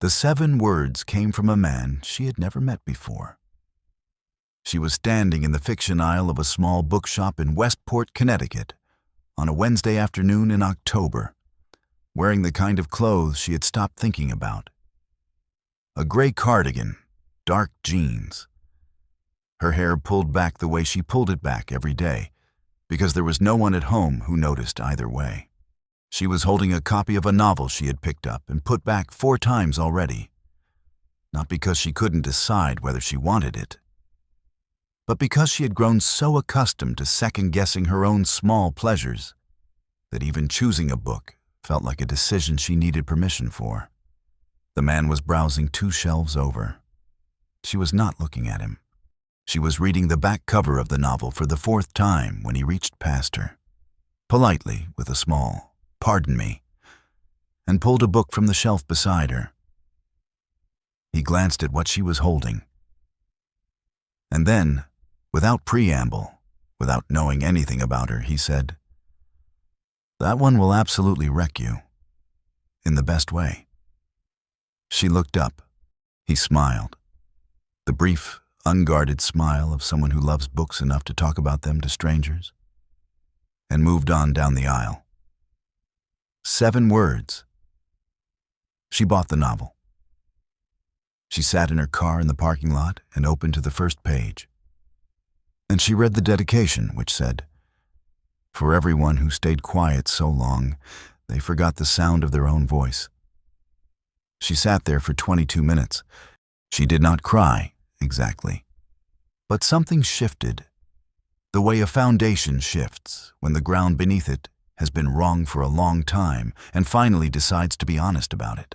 The 7 words came from a man she had never met before. She was standing in the fiction aisle of a small bookshop in Westport, Connecticut, on a Wednesday afternoon in October, wearing the kind of clothes she had stopped thinking about. A gray cardigan, dark jeans. Her hair pulled back the way she pulled it back every day, because there was no one at home who noticed either way. She was holding a copy of a novel she had picked up and put back 4 times already, not because she couldn't decide whether she wanted it, but because she had grown so accustomed to second-guessing her own small pleasures that even choosing a book felt like a decision she needed permission for. The man was browsing 2 shelves over. She was not looking at him. She was reading the back cover of the novel for the 4th time when he reached past her, politely with a small "Pardon me," and pulled a book from the shelf beside her. He glanced at what she was holding. And then, without preamble, without knowing anything about her, he said, "That one will absolutely wreck you, in the best way." She looked up. He smiled. The brief, unguarded smile of someone who loves books enough to talk about them to strangers, and moved on down the aisle. 7 words. She bought the novel. She sat in her car in the parking lot and opened to the first page. And she read the dedication, which said, "For everyone who stayed quiet so long, they forgot the sound of their own voice." She sat there for 22 minutes. She did not cry, exactly. But something shifted, the way a foundation shifts when the ground beneath it has been wrong for a long time and finally decides to be honest about it.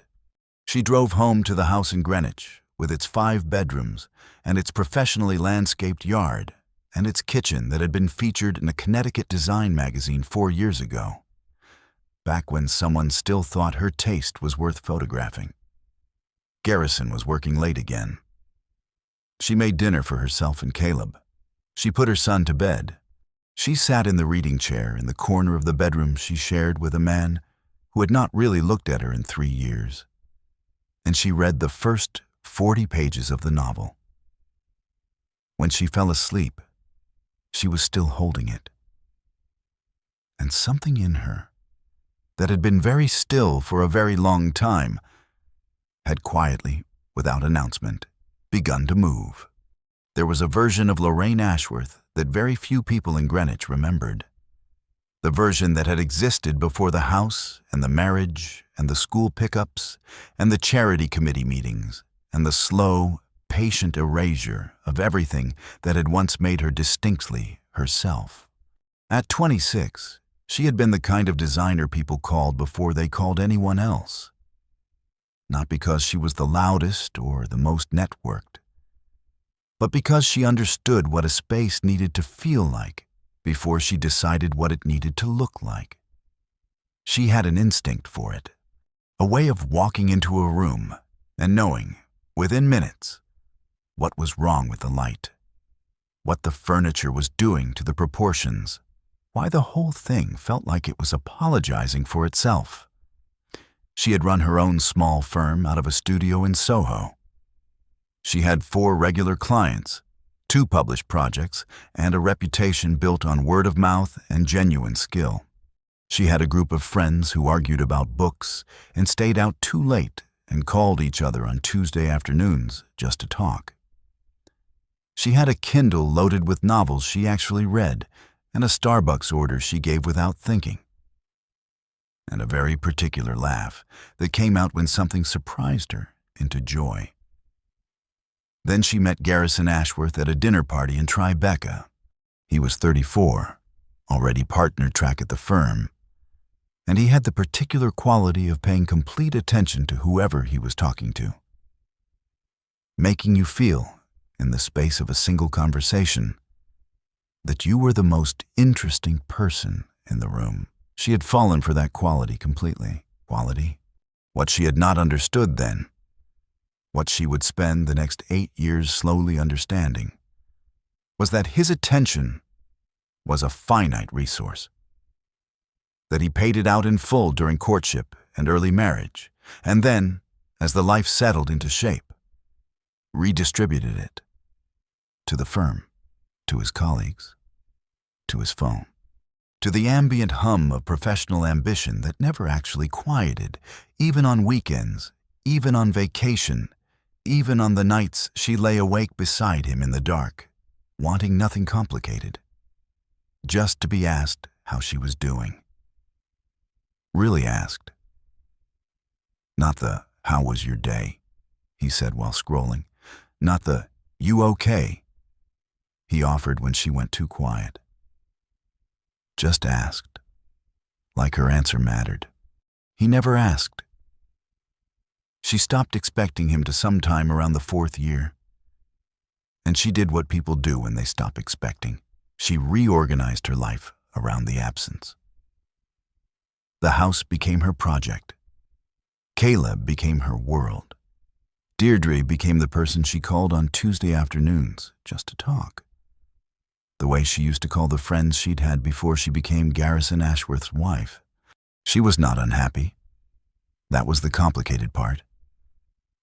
She drove home to the house in Greenwich with its 5 bedrooms and its professionally landscaped yard and its kitchen that had been featured in a Connecticut design magazine 4 years ago, back when someone still thought her taste was worth photographing. Garrison was working late again. She made dinner for herself and Caleb. She put her son to bed. She sat in the reading chair in the corner of the bedroom she shared with a man who had not really looked at her in 3 years, and she read the first 40 pages of the novel. When she fell asleep, she was still holding it. And something in her, that had been very still for a very long time, had quietly, without announcement, begun to move. There was a version of Lorraine Ashworth that very few people in Greenwich remembered. The version that had existed before the house and the marriage and the school pickups and the charity committee meetings and the slow, patient erasure of everything that had once made her distinctly herself. At 26, she had been the kind of designer people called before they called anyone else. Not because she was the loudest or the most networked, but because she understood what a space needed to feel like before she decided what it needed to look like. She had an instinct for it, a way of walking into a room and knowing, within minutes, what was wrong with the light, what the furniture was doing to the proportions, why the whole thing felt like it was apologizing for itself. She had run her own small firm out of a studio in Soho. She had 4 regular clients, 2 published projects, and a reputation built on word of mouth and genuine skill. She had a group of friends who argued about books and stayed out too late and called each other on Tuesday afternoons just to talk. She had a Kindle loaded with novels she actually read and a Starbucks order she gave without thinking. And a very particular laugh that came out when something surprised her into joy. Then she met Garrison Ashworth at a dinner party in Tribeca. He was 34, already partner track at the firm, and he had the particular quality of paying complete attention to whoever he was talking to, making you feel, in the space of a single conversation, that you were the most interesting person in the room. She had fallen for that quality completely. Quality? What she had not understood then, what she would spend the next 8 years slowly understanding, was that his attention was a finite resource, that he paid it out in full during courtship and early marriage, and then, as the life settled into shape, redistributed it to the firm, to his colleagues, to his phone, to the ambient hum of professional ambition that never actually quieted, even on weekends, even on vacation, even on the nights she lay awake beside him in the dark, wanting nothing complicated, just to be asked how she was doing. Really asked. Not the, "How was your day?" he said while scrolling. Not the, "You okay?" he offered when she went too quiet. Just asked. Like her answer mattered. He never asked. She stopped expecting him to sometime around the 4th year. And she did what people do when they stop expecting. She reorganized her life around the absence. The house became her project. Caleb became her world. Deirdre became the person she called on Tuesday afternoons just to talk. The way she used to call the friends she'd had before she became Garrison Ashworth's wife. She was not unhappy. That was the complicated part.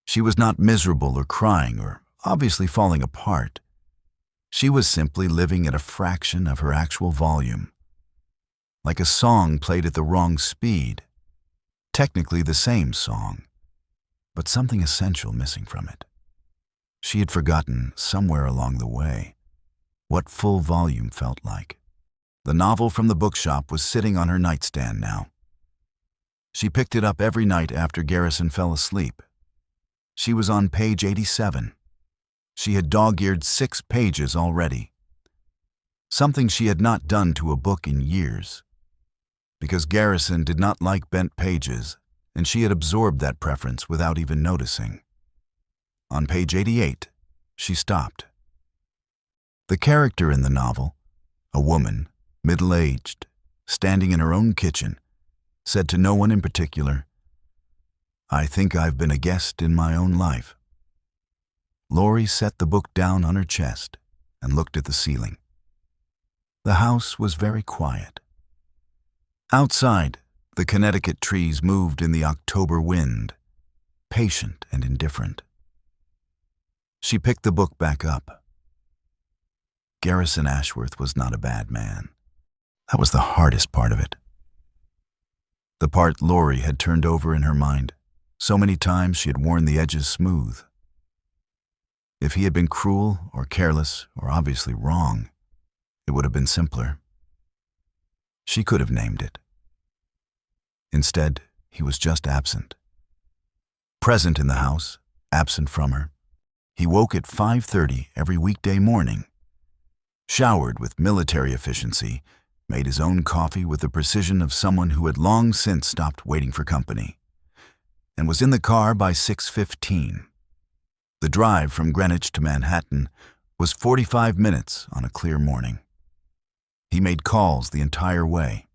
She was not miserable or crying or obviously falling apart. She was simply living at a fraction of her actual volume. Like a song played at the wrong speed. Technically the same song, but something essential missing from it. She had forgotten, somewhere along the way, what full volume felt like. The novel from the bookshop was sitting on her nightstand now. She picked it up every night after Garrison fell asleep. She was on page 87. She had dog-eared 6 pages already. Something she had not done to a book in years. Because Garrison did not like bent pages, and she had absorbed that preference without even noticing. On page 88, she stopped. The character in the novel, a woman, middle-aged, standing in her own kitchen, said to no one in particular, "I think I've been a guest in my own life." Laurie set the book down on her chest and looked at the ceiling. The house was very quiet. Outside, the Connecticut trees moved in the October wind, patient and indifferent. She picked the book back up. Garrison Ashworth was not a bad man. That was the hardest part of it. The part Laurie had turned over in her mind. So many times she had worn the edges smooth. If he had been cruel or careless or obviously wrong, it would have been simpler. She could have named it. Instead, he was just absent. Present in the house, absent from her. He woke at 5:30 every weekday morning, showered with military efficiency, made his own coffee with the precision of someone who had long since stopped waiting for company, and was in the car by 6:15. The drive from Greenwich to Manhattan was 45 minutes on a clear morning. He made calls the entire way.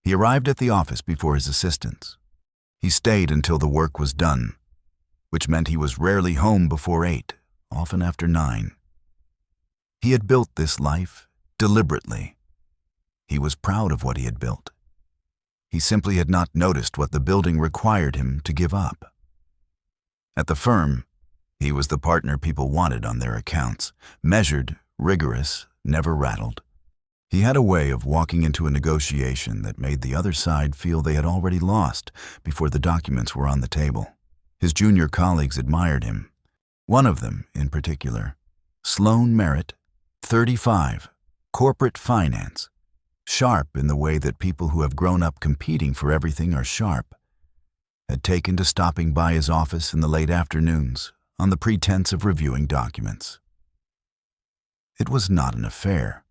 He arrived at the office before his assistants. He stayed until the work was done, which meant he was rarely home before 8, often after 9. He had built this life deliberately. He was proud of what he had built. He simply had not noticed what the building required him to give up. At the firm, he was the partner people wanted on their accounts, measured, rigorous, never rattled. He had a way of walking into a negotiation that made the other side feel they had already lost before the documents were on the table. His junior colleagues admired him. One of them, in particular, Sloan Merritt, 35, corporate finance, sharp in the way that people who have grown up competing for everything are sharp, had taken to stopping by his office in the late afternoons on the pretense of reviewing documents. It was not an affair.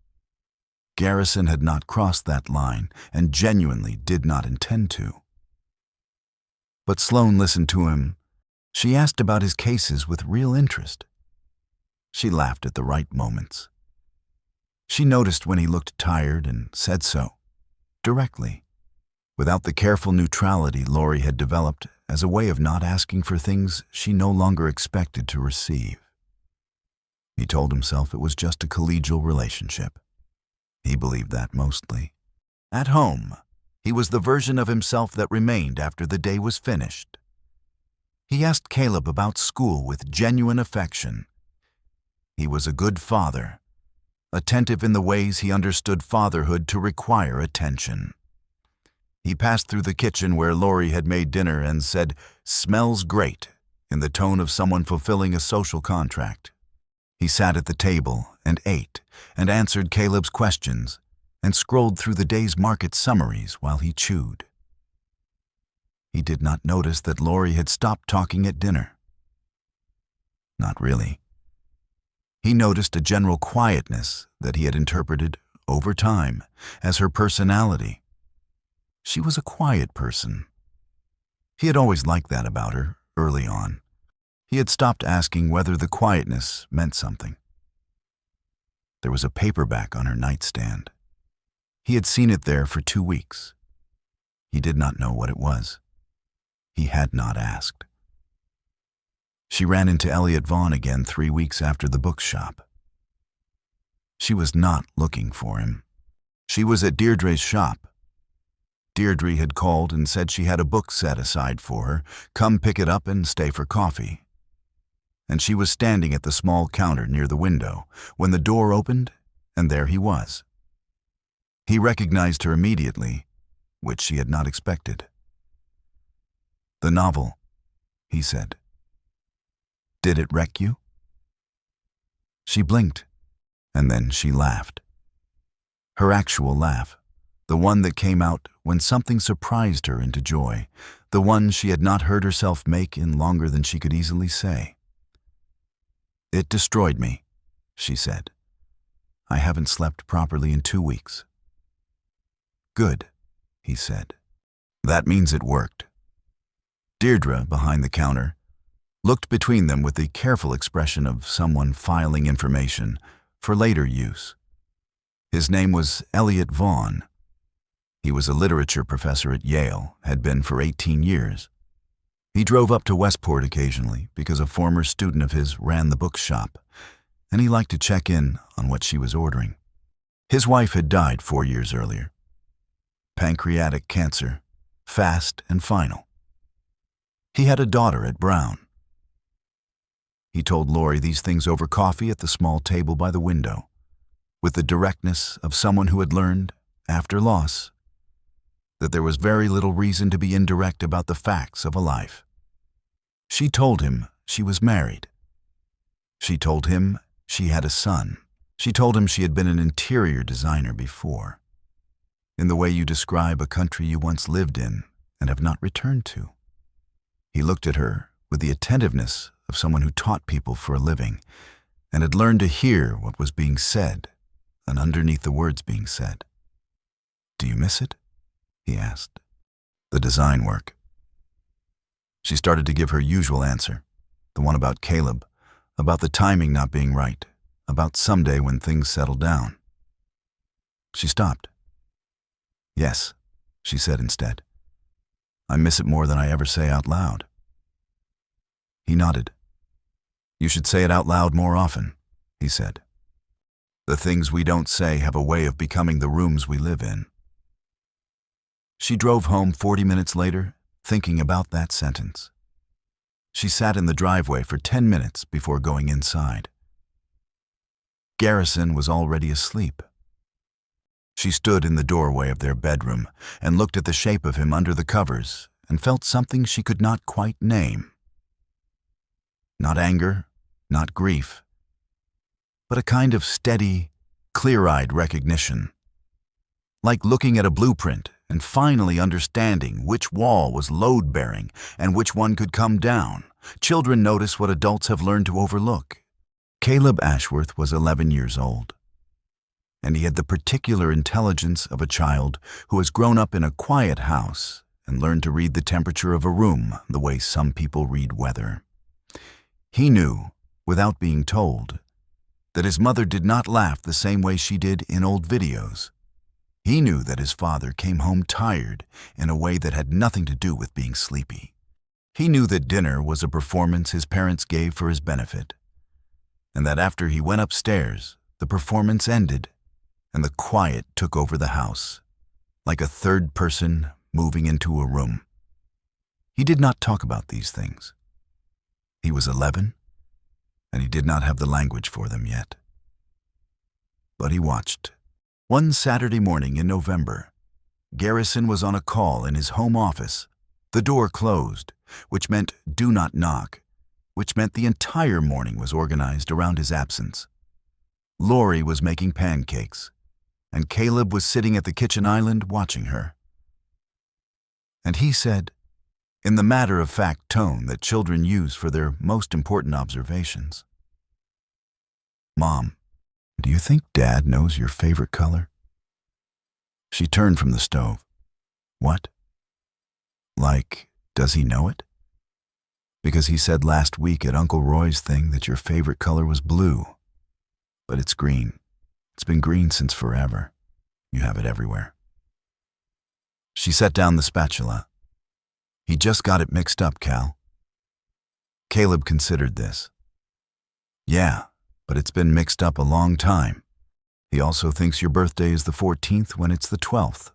Garrison had not crossed that line and genuinely did not intend to. But Sloan listened to him. She asked about his cases with real interest. She laughed at the right moments. She noticed when he looked tired and said so, directly, without the careful neutrality Laurie had developed as a way of not asking for things she no longer expected to receive. He told himself it was just a collegial relationship. He believed that mostly. At home, he was the version of himself that remained after the day was finished. He asked Caleb about school with genuine affection. He was a good father, attentive in the ways he understood fatherhood to require attention. He passed through the kitchen where Lori had made dinner and said, "Smells great," in the tone of someone fulfilling a social contract. He sat at the table and ate and answered Caleb's questions and scrolled through the day's market summaries while he chewed. He did not notice that Lori had stopped talking at dinner. Not really. He noticed a general quietness that he had interpreted over time as her personality. She was a quiet person. He had always liked that about her early on. He had stopped asking whether the quietness meant something. There was a paperback on her nightstand. He had seen it there for 2 weeks. He did not know what it was. He had not asked. She ran into Elliot Vaughn again 3 weeks after the bookshop. She was not looking for him. She was at Deirdre's shop. Deirdre had called and said she had a book set aside for her, come pick it up and stay for coffee. And she was standing at the small counter near the window when the door opened, and there he was. He recognized her immediately, which she had not expected. "The novel," he said. "Did it wreck you?" She blinked, and then she laughed. Her actual laugh, the one that came out when something surprised her into joy, the one she had not heard herself make in longer than she could easily say. "It destroyed me," she said. "I haven't slept properly in 2 weeks." "Good," he said. "That means it worked." Deirdre, behind the counter, looked between them with the careful expression of someone filing information for later use. His name was Elliot Vaughn. He was a literature professor at Yale, had been for 18 years. He drove up to Westport occasionally because a former student of his ran the bookshop, and he liked to check in on what she was ordering. His wife had died 4 years earlier. Pancreatic cancer, fast and final. He had a daughter at Brown. He told Lori these things over coffee at the small table by the window, with the directness of someone who had learned, after loss, that there was very little reason to be indirect about the facts of a life. She told him she was married. She told him she had a son. She told him she had been an interior designer before, in the way you describe a country you once lived in and have not returned to. He looked at her with the attentiveness of someone who taught people for a living and had learned to hear what was being said and underneath the words being said. "Do you miss it?" he asked. "The design work." She started to give her usual answer, the one about Caleb, about the timing not being right, about someday when things settled down. She stopped. "Yes," she said instead. "I miss it more than I ever say out loud." He nodded. "You should say it out loud more often," he said. "The things we don't say have a way of becoming the rooms we live in." She drove home 40 minutes later, thinking about that sentence. She sat in the driveway for 10 minutes before going inside. Garrison was already asleep. She stood in the doorway of their bedroom and looked at the shape of him under the covers and felt something she could not quite name. Not anger, not grief, but a kind of steady, clear-eyed recognition. Like looking at a blueprint and finally understanding which wall was load-bearing and which one could come down. Children notice what adults have learned to overlook. Caleb Ashworth was 11 years old, and he had the particular intelligence of a child who has grown up in a quiet house and learned to read the temperature of a room the way some people read weather. He knew, without being told, that his mother did not laugh the same way she did in old videos. He knew that his father came home tired in a way that had nothing to do with being sleepy. He knew that dinner was a performance his parents gave for his benefit, and that after he went upstairs, the performance ended and the quiet took over the house, like a third person moving into a room. He did not talk about these things. was 11, and he did not have the language for them yet. But he watched. One Saturday morning in November, Garrison was on a call in his home office. The door closed, which meant do not knock, which meant the entire morning was organized around his absence. Lori was making pancakes, and Caleb was sitting at the kitchen island watching her. And he said, in the matter-of-fact tone that children use for their most important observations, "Mom, do you think Dad knows your favorite color?" She turned from the stove. "What? Like, does he know it? Because he said last week at Uncle Roy's thing that your favorite color was blue. But it's green. It's been green since forever. You have it everywhere." She set down the spatula. "He just got it mixed up, Cal." Caleb considered this. "Yeah, but it's been mixed up a long time. He also thinks your birthday is the 14th when it's the 12th.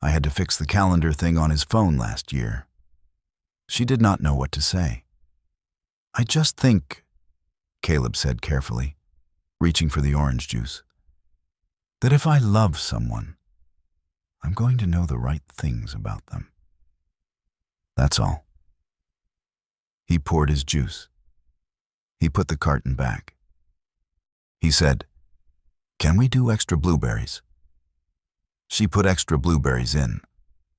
I had to fix the calendar thing on his phone last year." She did not know what to say. "I just think," Caleb said carefully, reaching for the orange juice, "that if I love someone, I'm going to know the right things about them. That's all." He poured his juice. He put the carton back. He said, "Can we do extra blueberries?" She put extra blueberries in.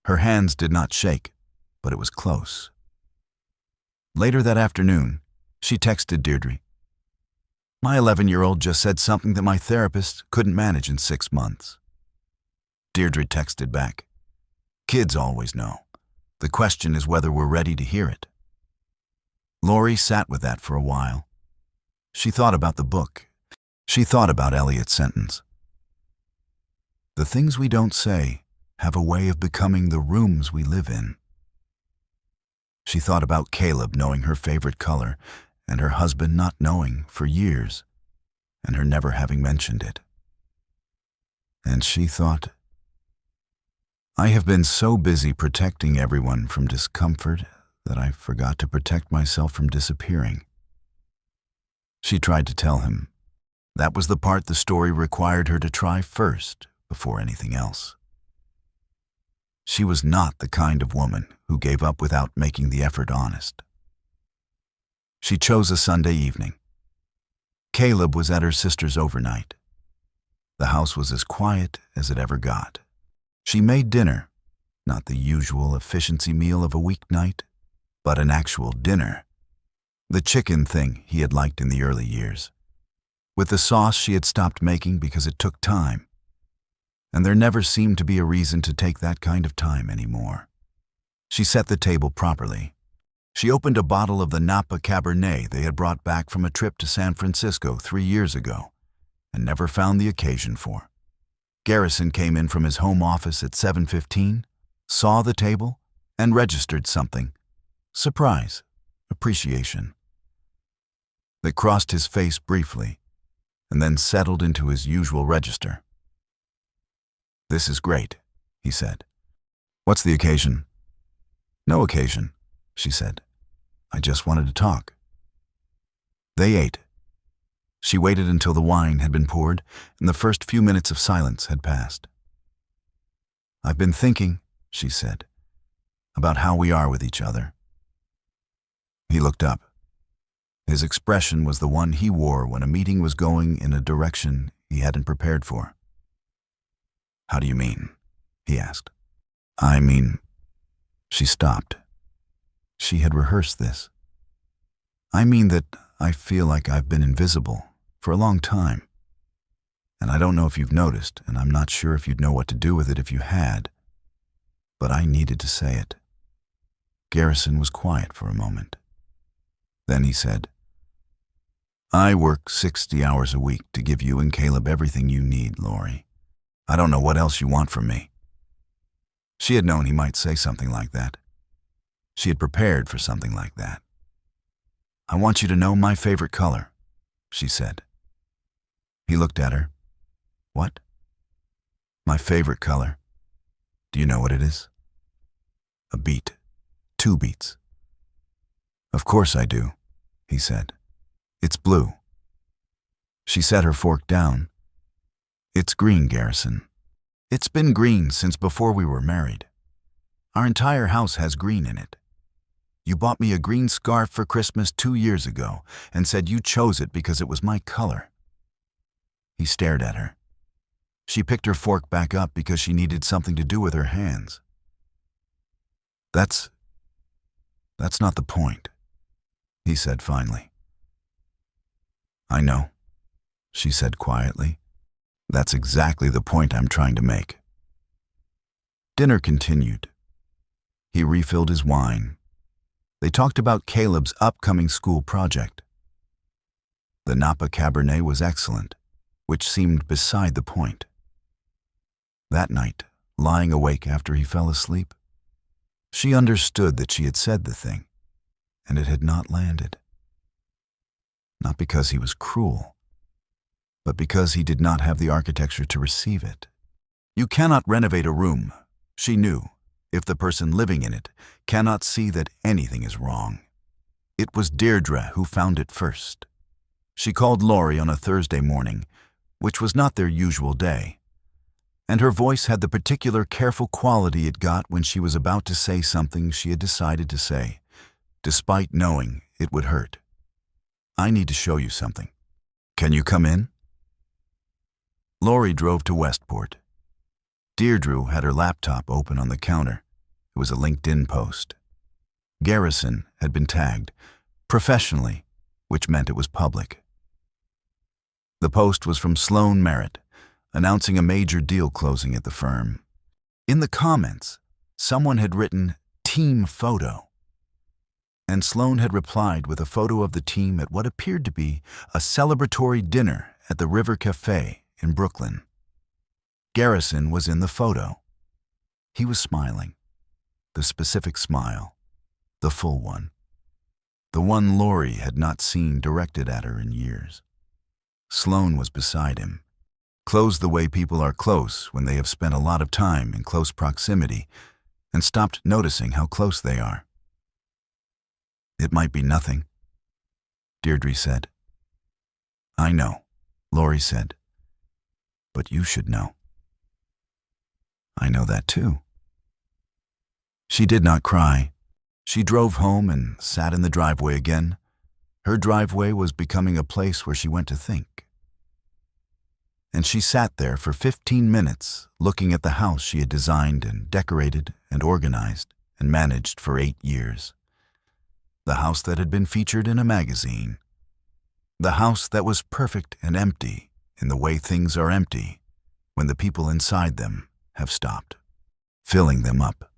Her hands did not shake, but it was close. Later that afternoon, she texted Deirdre, "My 11-year-old just said something that my therapist couldn't manage in 6 months." Deirdre texted back, "Kids always know. The question is whether we're ready to hear it." Lori sat with that for a while. She thought about the book. She thought about Eliot's sentence. The things we don't say have a way of becoming the rooms we live in. She thought about Caleb knowing her favorite color and her husband not knowing for years and her never having mentioned it. And she thought, I have been so busy protecting everyone from discomfort that I forgot to protect myself from disappearing. She tried to tell him. That was the part the story required her to try first, before anything else. She was not the kind of woman who gave up without making the effort honest. She chose a Sunday evening. Caleb was at her sister's overnight. The house was as quiet as it ever got. She made dinner, not the usual efficiency meal of a weeknight, but an actual dinner. The chicken thing he had liked in the early years. With the sauce she had stopped making because it took time. And there never seemed to be a reason to take that kind of time anymore. She set the table properly. She opened a bottle of the Napa Cabernet they had brought back from a trip to San Francisco 3 years ago and never found the occasion for. Garrison came in from his home office at 7:15, saw the table, and registered something. Surprise, appreciation. That crossed his face briefly and then settled into his usual register. This is great, he said. What's the occasion? No occasion, she said. I just wanted to talk. They ate. She waited until the wine had been poured and the first few minutes of silence had passed. I've been thinking, she said, about how we are with each other. He looked up. His expression was the one he wore when a meeting was going in a direction he hadn't prepared for. How do you mean? He asked. I mean, she stopped. She had rehearsed this. I mean that I feel like I've been invisible for a long time. And I don't know if you've noticed, and I'm not sure if you'd know what to do with it if you had. But I needed to say it. Garrison was quiet for a moment. Then he said, I work 60 hours a week to give you and Caleb everything you need, Lori. I don't know what else you want from me. She had known he might say something like that. She had prepared for something like that. I want you to know my favorite color, she said. He looked at her. What? My favorite color. Do you know what it is? A beet. 2 beets. Of course I do, he said. It's blue. She set her fork down. It's green, Garrison. It's been green since before we were married. Our entire house has green in it. You bought me a green scarf for Christmas 2 years ago and said you chose it because it was my color. He stared at her. She picked her fork back up because she needed something to do with her hands. That's not the point, he said finally. I know, she said quietly. That's exactly the point I'm trying to make. Dinner continued. He refilled his wine. They talked about Caleb's upcoming school project. The Napa Cabernet was excellent, which seemed beside the point. That night, lying awake after he fell asleep, she understood that she had said the thing, and it had not landed. Not because he was cruel, but because he did not have the architecture to receive it. You cannot renovate a room, she knew, if the person living in it cannot see that anything is wrong. It was Deirdre who found it first. She called Laurie on a Thursday morning, which was not their usual day, and her voice had the particular careful quality it got when she was about to say something she had decided to say, despite knowing it would hurt. I need to show you something. Can you come in? Laurie drove to Westport. Deirdre had her laptop open on the counter. It was a LinkedIn post. Garrison had been tagged, professionally, which meant it was public. The post was from Sloan Merritt, announcing a major deal closing at the firm. In the comments, someone had written, "Team photo." And Sloan had replied with a photo of the team at what appeared to be a celebratory dinner at the River Cafe in Brooklyn. Garrison was in the photo. He was smiling. The specific smile. The full one. The one Laurie had not seen directed at her in years. Sloan was beside him. Close the way people are close when they have spent a lot of time in close proximity and stopped noticing how close they are. It might be nothing, Deirdre said. I know, Laurie said. But you should know. I know that too. She did not cry. She drove home and sat in the driveway again. Her driveway was becoming a place where she went to think. And she sat there for 15 minutes looking at the house she had designed and decorated and organized and managed for 8 years. The house that had been featured in a magazine. The house that was perfect and empty in the way things are empty when the people inside them have stopped, filling them up.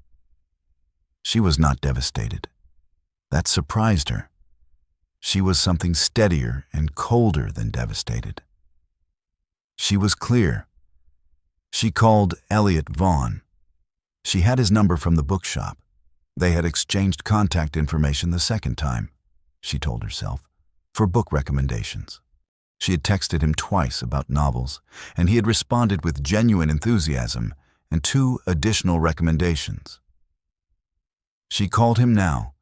She was not devastated. That surprised her. She was something steadier and colder than devastated. She was clear. She called Elliot Vaughn. She had his number from the bookshop. They had exchanged contact information the second time, she told herself, for book recommendations. She had texted him twice about novels, and he had responded with genuine enthusiasm and 2 additional recommendations. She called him now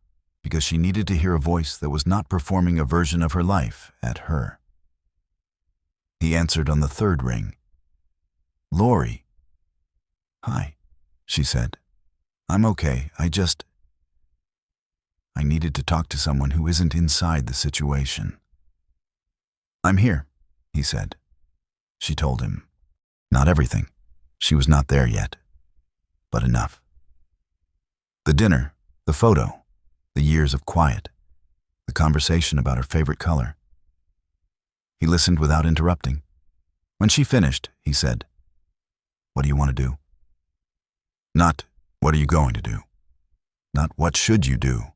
because she needed to hear a voice that was not performing a version of her life at her. He answered on the 3rd ring. Laurie. Hi, she said. I'm okay. I needed to talk to someone who isn't inside the situation. I'm here, he said. She told him. Not everything. She was not there yet. But enough. The dinner, the photo, the years of quiet, the conversation about her favorite color. He listened without interrupting. When she finished, he said, What do you want to do? Not, what are you going to do? Not, what should you do?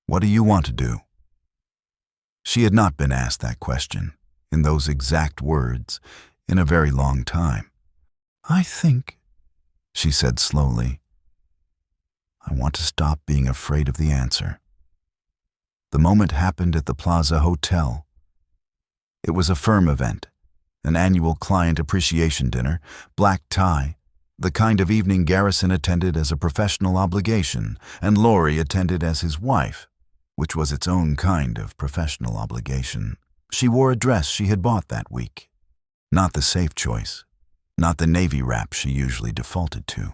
What do you want to do? She had not been asked that question, in those exact words, in a very long time. I think, she said slowly, I want to stop being afraid of the answer. The moment happened at the Plaza Hotel. It was a firm event, an annual client appreciation dinner, black tie, the kind of evening Garrison attended as a professional obligation and Laurie attended as his wife, which was its own kind of professional obligation. She wore a dress she had bought that week. Not the safe choice, not the navy wrap she usually defaulted to.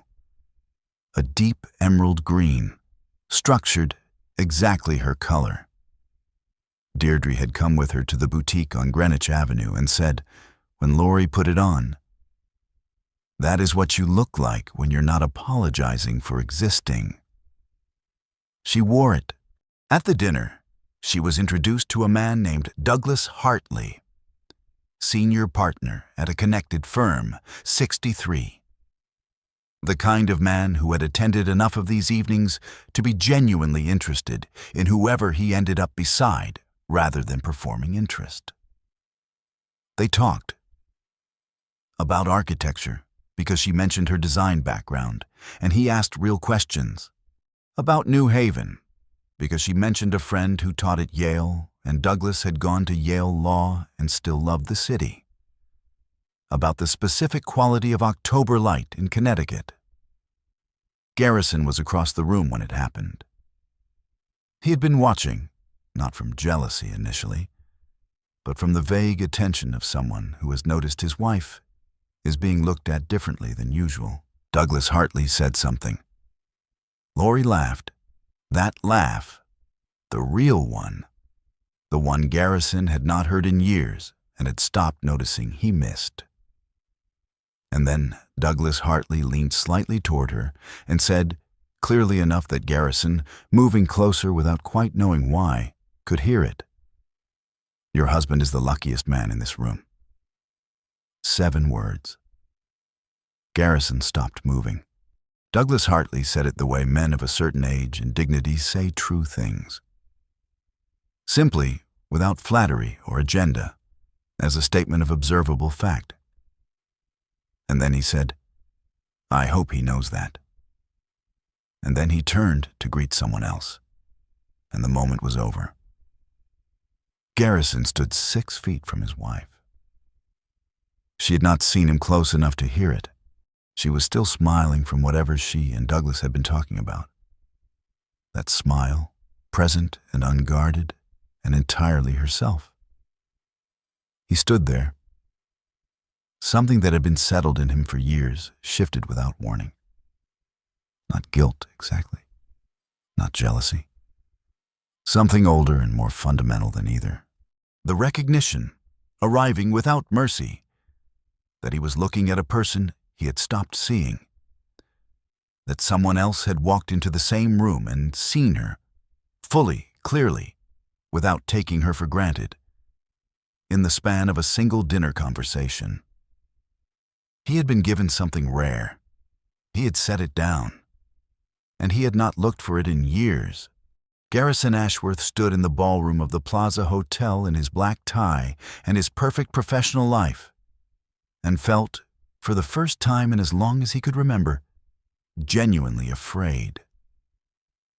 A deep emerald green, structured exactly her color. Deirdre had come with her to the boutique on Greenwich Avenue and said, when Laurie put it on, "That is what you look like when you're not apologizing for existing." She wore it. At the dinner, she was introduced to a man named Douglas Hartley, senior partner at a connected firm, 63. The kind of man who had attended enough of these evenings to be genuinely interested in whoever he ended up beside rather than performing interest. They talked about architecture because she mentioned her design background, and he asked real questions. About New Haven because she mentioned a friend who taught at Yale, and Douglas had gone to Yale Law and still loved the city. About the specific quality of October light in Connecticut. Garrison was across the room when it happened. He had been watching, not from jealousy initially, but from the vague attention of someone who has noticed his wife is being looked at differently than usual. Douglas Hartley said something. Laurie laughed. That laugh, the real one, the one Garrison had not heard in years and had stopped noticing he missed. And then Douglas Hartley leaned slightly toward her and said, clearly enough that Garrison, moving closer without quite knowing why, could hear it. "Your husband is the luckiest man in this room." 7 words. Garrison stopped moving. Douglas Hartley said it the way men of a certain age and dignity say true things. Simply, without flattery or agenda, as a statement of observable fact. And then he said, "I hope he knows that." And then he turned to greet someone else, and the moment was over. Garrison stood 6 feet from his wife. She had not seen him close enough to hear it. She was still smiling from whatever she and Douglas had been talking about. That smile, present and unguarded, and entirely herself. He stood there. Something that had been settled in him for years shifted without warning. Not guilt, exactly. Not jealousy. Something older and more fundamental than either. The recognition, arriving without mercy, that he was looking at a person he had stopped seeing. That someone else had walked into the same room and seen her, fully, clearly, without taking her for granted, in the span of a single dinner conversation. He had been given something rare. He had set it down, and he had not looked for it in years. Garrison Ashworth stood in the ballroom of the Plaza Hotel in his black tie and his perfect professional life, and felt, for the first time in as long as he could remember, genuinely afraid.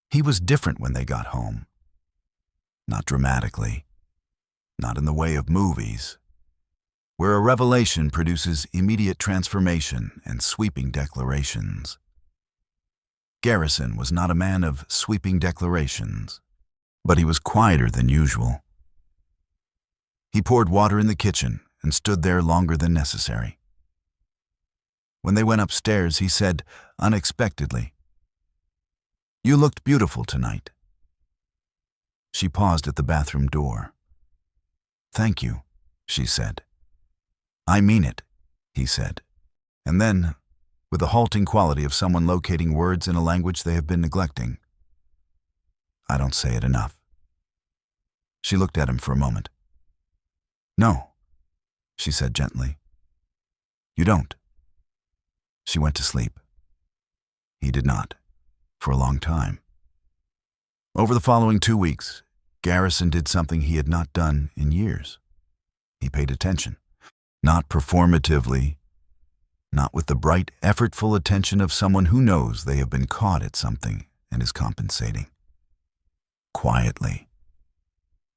He was different when they got home. Not dramatically, not in the way of movies, where a revelation produces immediate transformation and sweeping declarations. Garrison was not a man of sweeping declarations, but he was quieter than usual. He poured water in the kitchen and stood there longer than necessary. When they went upstairs, he said, unexpectedly, "You looked beautiful tonight." She paused at the bathroom door. "Thank you," she said. "I mean it," he said. And then, with the halting quality of someone locating words in a language they have been neglecting, "I don't say it enough." She looked at him for a moment. "No," she said gently. "You don't." She went to sleep. He did not, for a long time. Over the following 2 weeks, Garrison did something he had not done in years. He paid attention, not performatively, not with the bright, effortful attention of someone who knows they have been caught at something and is compensating. Quietly.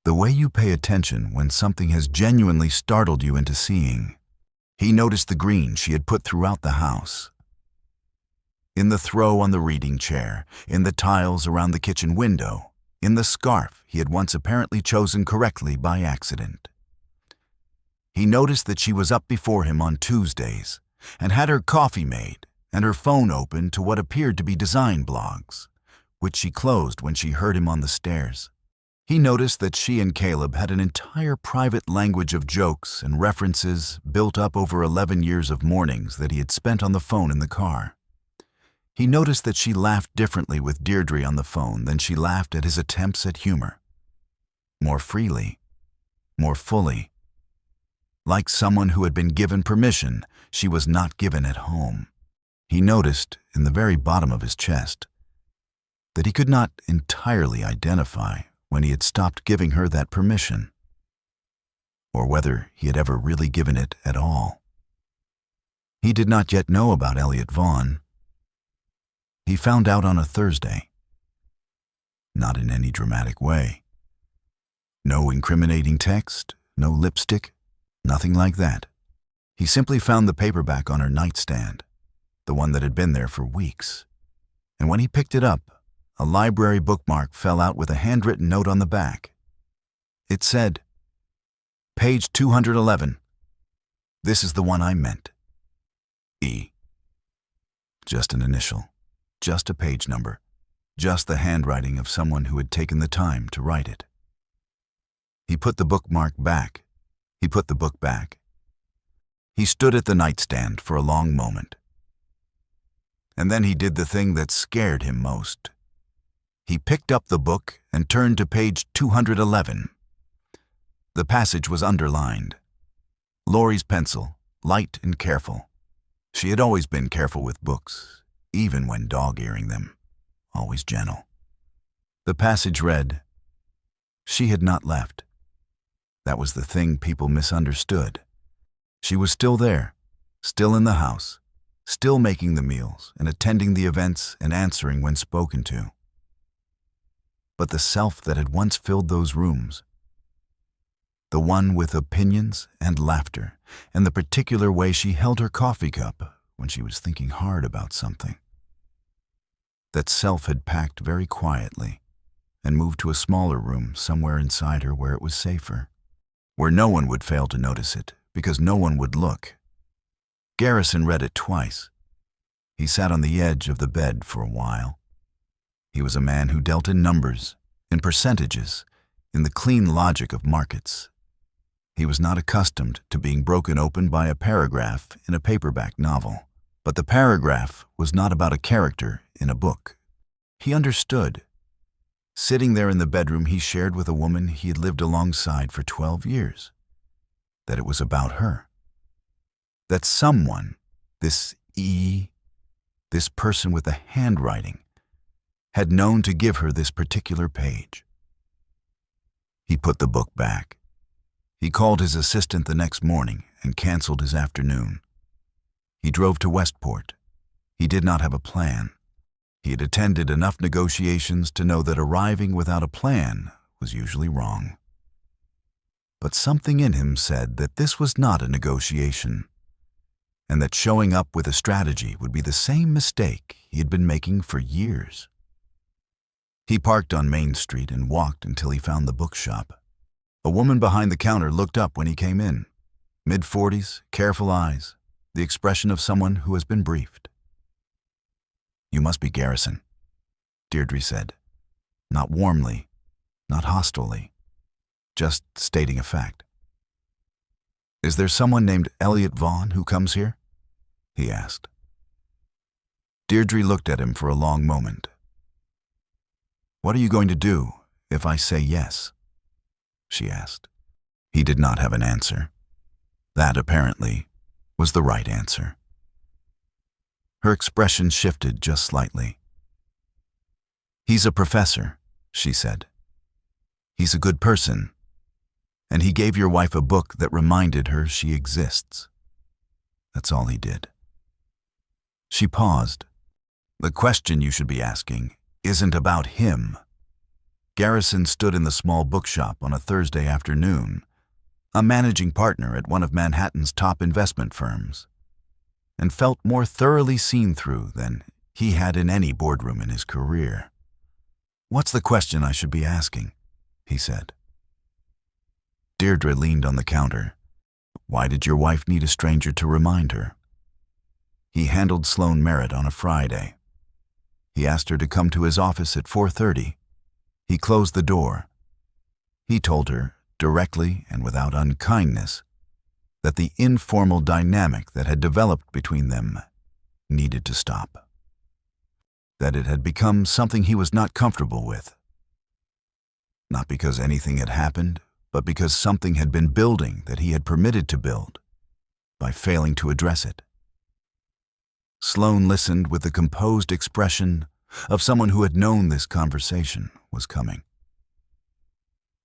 The way you pay attention when something has genuinely startled you into seeing. He noticed the green she had put throughout the house. In the throw on the reading chair, in the tiles around the kitchen window, in the scarf he had once apparently chosen correctly by accident. He noticed that she was up before him on Tuesdays and had her coffee made and her phone open to what appeared to be design blogs, which she closed when she heard him on the stairs. He noticed that she and Caleb had an entire private language of jokes and references built up over 11 years of mornings that he had spent on the phone in the car. He noticed that she laughed differently with Deirdre on the phone than she laughed at his attempts at humor. More freely, more fully. Like someone who had been given permission she was not given at home. He noticed, in the very bottom of his chest, that he could not entirely identify when he had stopped giving her that permission, or whether he had ever really given it at all. He did not yet know about Elliot Vaughn. He found out on a Thursday. Not in any dramatic way. No incriminating text, no lipstick, nothing like that. He simply found the paperback on her nightstand, the one that had been there for weeks. And when he picked it up, a library bookmark fell out with a handwritten note on the back. It said, "Page 211. This is the one I meant. E." Just an initial, just a page number, just the handwriting of someone who had taken the time to write it. He put the bookmark back. He put the book back. He stood at the nightstand for a long moment. And then he did the thing that scared him most. He picked up the book and turned to page 211. The passage was underlined. Laurie's pencil, light and careful. She had always been careful with books, even when dog-earing them, always gentle. The passage read, "She had not left. That was the thing people misunderstood. She was still there, still in the house, still making the meals and attending the events and answering when spoken to. But the self that had once filled those rooms, the one with opinions and laughter and the particular way she held her coffee cup when she was thinking hard about something, that self had packed very quietly and moved to a smaller room somewhere inside her where it was safer, where no one would fail to notice it because no one would look. Garrison read it twice. He sat on the edge of the bed for a while. He was a man who dealt in numbers, in percentages, in the clean logic of markets. He was not accustomed to being broken open by a paragraph in a paperback novel, but the paragraph was not about a character in a book. He understood. Sitting there in the bedroom he shared with a woman he had lived alongside for 12 years, that it was about her. That someone, this person with the handwriting, had known to give her this particular page. He put the book back. He called his assistant the next morning and canceled his afternoon. He drove to Westport. He did not have a plan. He had attended enough negotiations to know that arriving without a plan was usually wrong. But something in him said that this was not a negotiation, and that showing up with a strategy would be the same mistake he had been making for years. He parked on Main Street and walked until he found the bookshop. A woman behind the counter looked up when he came in. Mid-40s, careful eyes, the expression of someone who has been briefed. "You must be Garrison," Deirdre said. Not warmly, not hostilely, just stating a fact. "Is there someone named Elliot Vaughn who comes here?" he asked. Deirdre looked at him for a long moment. "What are you going to do if I say yes?" she asked. He did not have an answer. That, apparently, was the right answer. Her expression shifted just slightly. "He's a professor," she said. "He's a good person, and he gave your wife a book that reminded her she exists. That's all he did." She paused. "The question you should be asking isn't about him." Garrison stood in the small bookshop on a Thursday afternoon, a managing partner at one of Manhattan's top investment firms, and felt more thoroughly seen through than he had in any boardroom in his career. "What's the question I should be asking?" he said. Deirdre leaned on the counter. Why did your wife need a stranger to remind her? He handled Sloane Merritt on a Friday. He asked her to come to his office at 4:30. He closed the door. He told her, directly and without unkindness, that the informal dynamic that had developed between them needed to stop. That it had become something he was not comfortable with. Not because anything had happened, but because something had been building that he had permitted to build by failing to address it. Sloane listened with the composed expression of someone who had known this conversation was coming.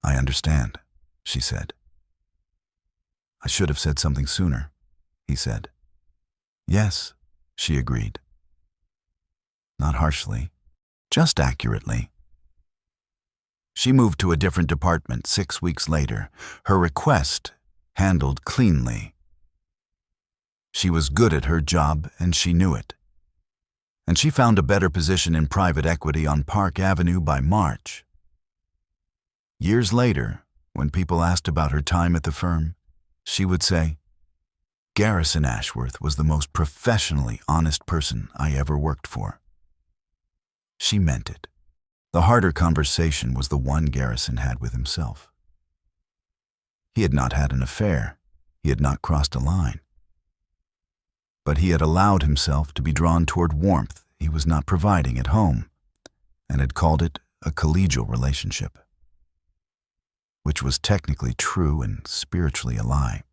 "I understand," she said. "I should have said something sooner," he said. "Yes," she agreed. Not harshly, just accurately. She moved to a different department 6 weeks later, her request handled cleanly. She was good at her job, and she knew it. And she found a better position in private equity on Park Avenue by March. Years later, when people asked about her time at the firm, she would say, "Garrison Ashworth was the most professionally honest person I ever worked for." She meant it. The harder conversation was the one Garrison had with himself. He had not had an affair. He had not crossed a line. But he had allowed himself to be drawn toward warmth he was not providing at home, and had called it a collegial relationship, which was technically true and spiritually a lie.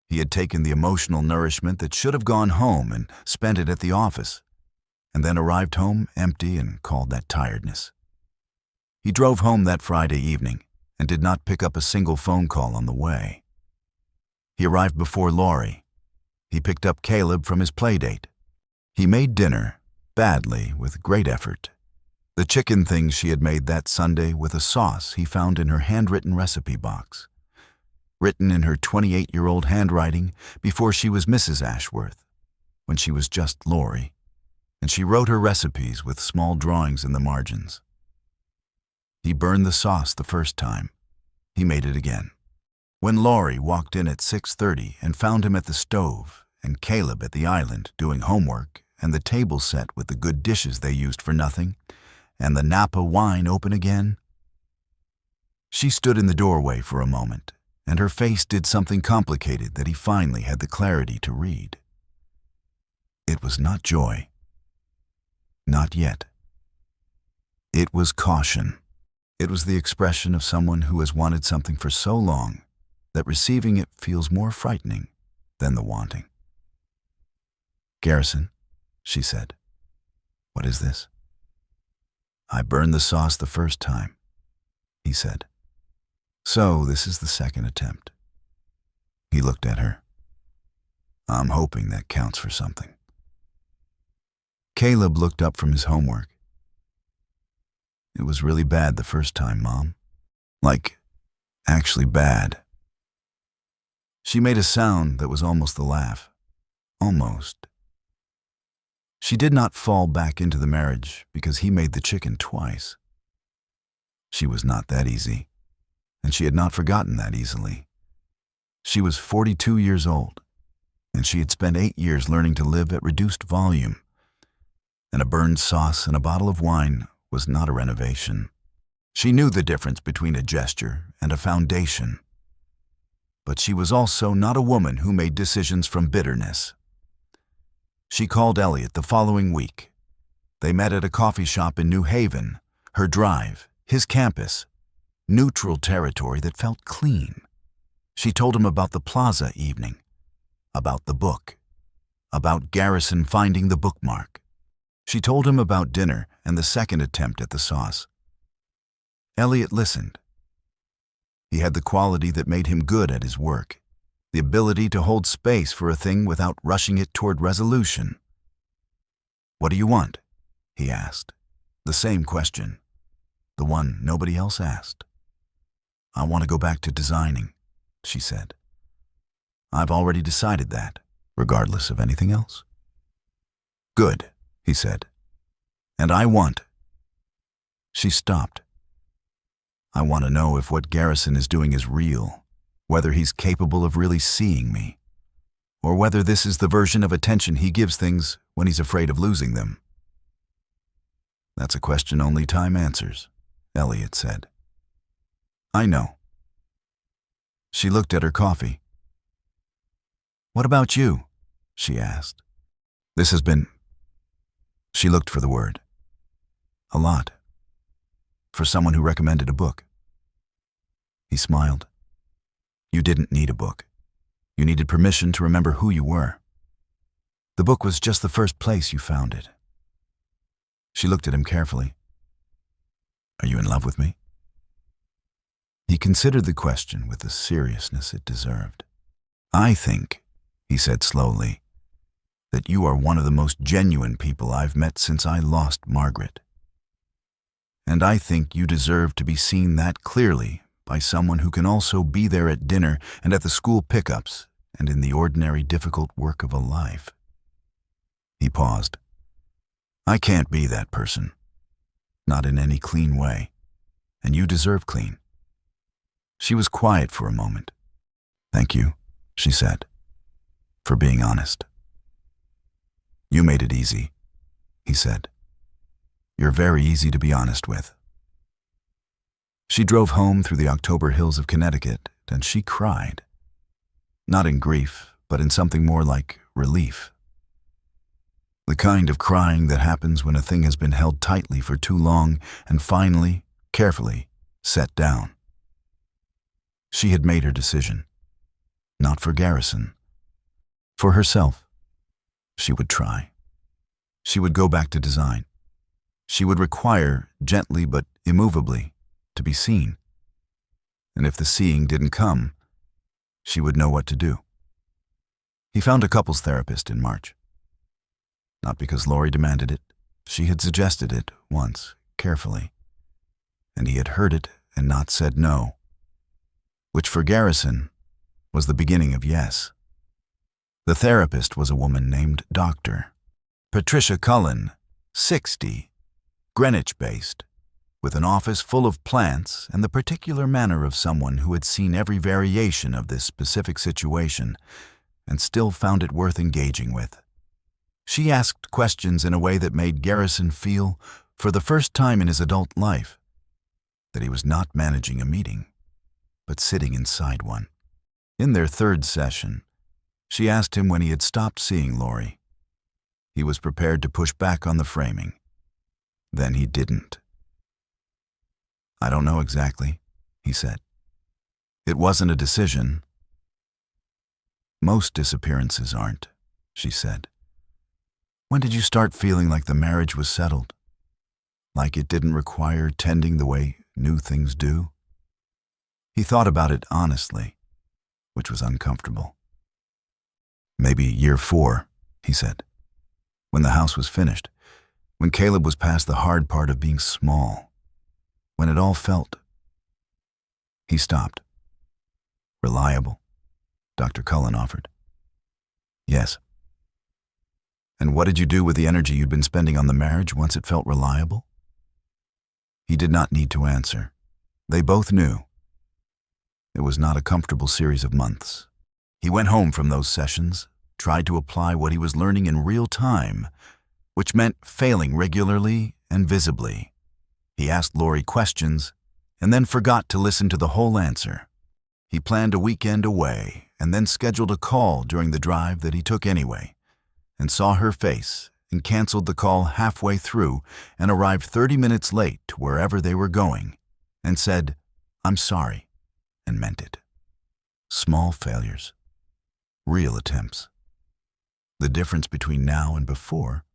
He had taken the emotional nourishment that should have gone home and spent it at the office, and then arrived home empty and called that tiredness. He drove home that Friday evening and did not pick up a single phone call on the way. He arrived before Laurie. He picked up Caleb from his playdate. He made dinner, badly, with great effort. The chicken things she had made that Sunday with a sauce he found in her handwritten recipe box, written in her 28-year-old handwriting before she was Mrs. Ashworth, when she was just Laurie, and she wrote her recipes with small drawings in the margins. He burned the sauce the first time. He made it again. When Laurie walked in at 6:30 and found him at the stove and Caleb at the island doing homework and the table set with the good dishes they used for nothing and the Napa wine open again, she stood in the doorway for a moment, and her face did something complicated that he finally had the clarity to read. It was not joy. Not yet. It was caution. It was the expression of someone who has wanted something for so long that receiving it feels more frightening than the wanting. "Garrison," she said. "What is this?" "I burned the sauce the first time," he said. "So this is the second attempt." He looked at her. "I'm hoping that counts for something." Caleb looked up from his homework. "It was really bad the first time, Mom. Like, actually bad." She made a sound that was almost the laugh. Almost. She did not fall back into the marriage because he made the chicken twice. She was not that easy, and she had not forgotten that easily. She was 42 years old, and she had spent 8 years learning to live at reduced volume, and a burned sauce and a bottle of wine was not a renovation. She knew the difference between a gesture and a foundation. But she was also not a woman who made decisions from bitterness. She called Elliot the following week. They met at a coffee shop in New Haven, her drive, his campus, neutral territory that felt clean. She told him about the plaza evening, about the book, about Garrison finding the bookmark. She told him about dinner and the second attempt at the sauce. Elliot listened. He had the quality that made him good at his work, the ability to hold space for a thing without rushing it toward resolution. "What do you want?" he asked. The same question, the one nobody else asked. "I want to go back to designing," she said. "I've already decided that, regardless of anything else." "Good," he said. "And I want She stopped. I want to know if what Garrison is doing is real, whether he's capable of really seeing me, or whether this is the version of attention he gives things when he's afraid of losing them. That's a question only time answers, Elliot said. I know. She looked at her coffee. What about you? She asked. This has been... She looked for the word. A lot. For someone who recommended a book. He smiled. You didn't need a book. You needed permission to remember who you were. The book was just the first place you found it. She looked at him carefully. Are you in love with me? He considered the question with the seriousness it deserved. I think, he said slowly, that you are one of the most genuine people I've met since I lost Margaret. And I think you deserve to be seen that clearly by someone who can also be there at dinner and at the school pickups and in the ordinary difficult work of a life. He paused. I can't be that person. Not in any clean way. And you deserve clean. She was quiet for a moment. Thank you, she said, for being honest. You made it easy, he said. You're very easy to be honest with. She drove home through the October hills of Connecticut, and she cried. Not in grief, but in something more like relief. The kind of crying that happens when a thing has been held tightly for too long and finally, carefully, set down. She had made her decision. Not for Garrison. For herself. She would try. She would go back to design. She would require, gently but immovably, to be seen. And if the seeing didn't come, she would know what to do. He found a couples therapist in March. Not because Laurie demanded it. She had suggested it once, carefully. And he had heard it and not said no. Which for Garrison was the beginning of yes. The therapist was a woman named Dr. Patricia Cullen, 60, Greenwich-based, with an office full of plants and the particular manner of someone who had seen every variation of this specific situation and still found it worth engaging with. She asked questions in a way that made Garrison feel, for the first time in his adult life, that he was not managing a meeting, but sitting inside one. In their third session, she asked him when he had stopped seeing Laurie. He was prepared to push back on the framing. Then he didn't. I don't know exactly, he said. It wasn't a decision. Most disappearances aren't, she said. When did you start feeling like the marriage was settled? Like it didn't require tending the way new things do? He thought about it honestly, which was uncomfortable. Maybe year 4, he said. When the house was finished, when Caleb was past the hard part of being small, when it all felt... He stopped. Reliable, Dr. Cullen offered. Yes. And what did you do with the energy you'd been spending on the marriage once it felt reliable? He did not need to answer. They both knew. It was not a comfortable series of months. He went home from those sessions, tried to apply what he was learning in real time, which meant failing regularly and visibly. He asked Laurie questions and then forgot to listen to the whole answer. He planned a weekend away and then scheduled a call during the drive that he took anyway, and saw her face and canceled the call halfway through and arrived 30 minutes late to wherever they were going and said, "I'm sorry," and meant it. Small failures. Real attempts. The difference between now and before,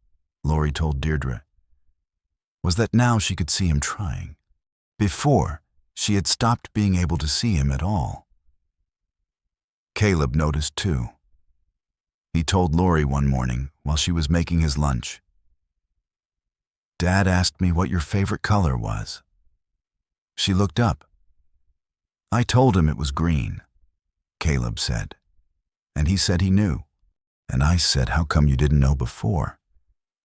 Laurie told Deirdre, was that now she could see him trying. Before, she had stopped being able to see him at all. Caleb noticed too. He told Laurie one morning while she was making his lunch, "Dad asked me what your favorite color was." She looked up. "I told him it was green," Caleb said, and he said he knew. And I said, "How come you didn't know before?"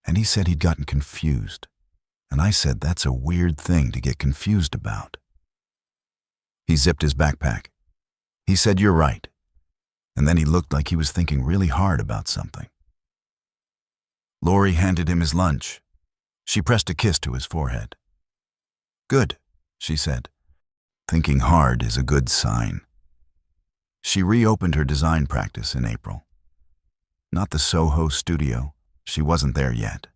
And he said he'd gotten confused. And I said, that's a weird thing to get confused about. He zipped his backpack. He said, you're right. And then he looked like he was thinking really hard about something. Lori handed him his lunch. She pressed a kiss to his forehead. Good, she said. Thinking hard is a good sign. She reopened her design practice in April. Not the Soho studio, she wasn't there yet.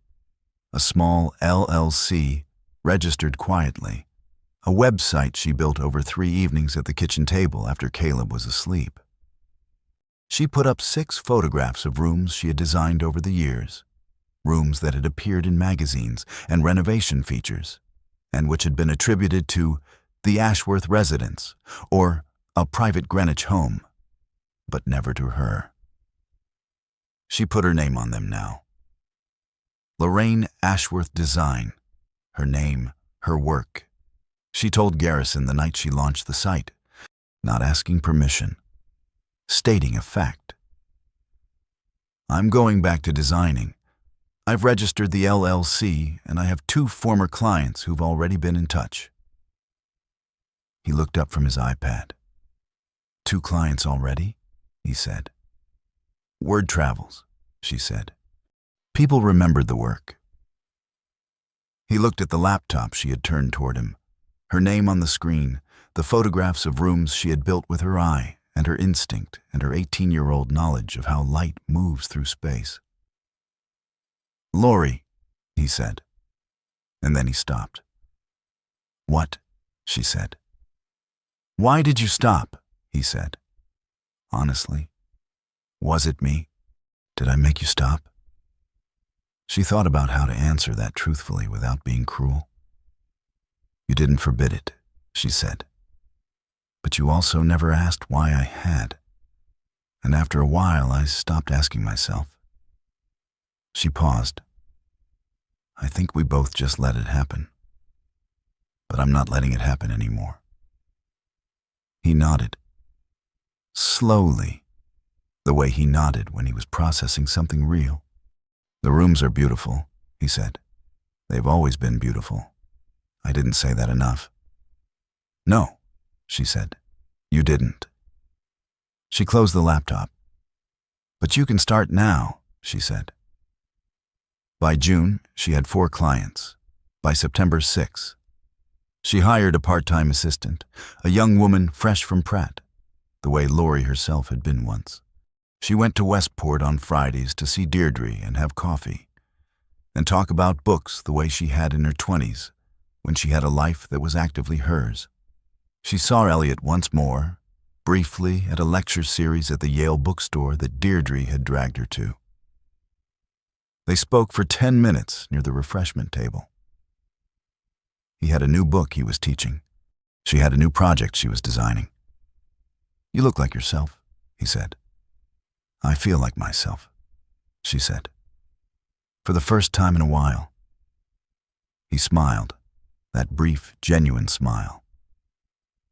A small LLC, registered quietly. A website she built over 3 evenings at the kitchen table after Caleb was asleep. She put up 6 photographs of rooms she had designed over the years, rooms that had appeared in magazines and renovation features, and which had been attributed to the Ashworth residence or a private Greenwich home, but never to her. She put her name on them now. Lorraine Ashworth Design, her name, her work. She told Garrison the night she launched the site, not asking permission, stating a fact. I'm going back to designing. I've registered the LLC, and I have 2 former clients who've already been in touch. He looked up from his iPad. 2 clients already? He said. Word travels, she said. People remembered the work. He looked at the laptop she had turned toward him, her name on the screen, the photographs of rooms she had built with her eye, and her instinct and her 18-year-old knowledge of how light moves through space. Lori, he said, and then he stopped. What? She said. Why did you stop? He said. Honestly, was it me? Did I make you stop? She thought about how to answer that truthfully without being cruel. You didn't forbid it, she said. But you also never asked why I had. And after a while, I stopped asking myself. She paused. I think we both just let it happen. But I'm not letting it happen anymore. He nodded. Slowly, the way he nodded when he was processing something real. The rooms are beautiful, he said. They've always been beautiful. I didn't say that enough. No, she said. You didn't. She closed the laptop. But you can start now, she said. By June, she had 4 clients. By September, 6. She hired a part-time assistant, a young woman fresh from Pratt, the way Lori herself had been once. She went to Westport on Fridays to see Deirdre and have coffee, and talk about books the way she had in her 20s, when she had a life that was actively hers. She saw Elliot once more, briefly at a lecture series at the Yale bookstore that Deirdre had dragged her to. They spoke for 10 minutes near the refreshment table. He had a new book he was teaching. She had a new project she was designing. You look like yourself, he said. I feel like myself, she said. For the first time in a while. He smiled, that brief, genuine smile.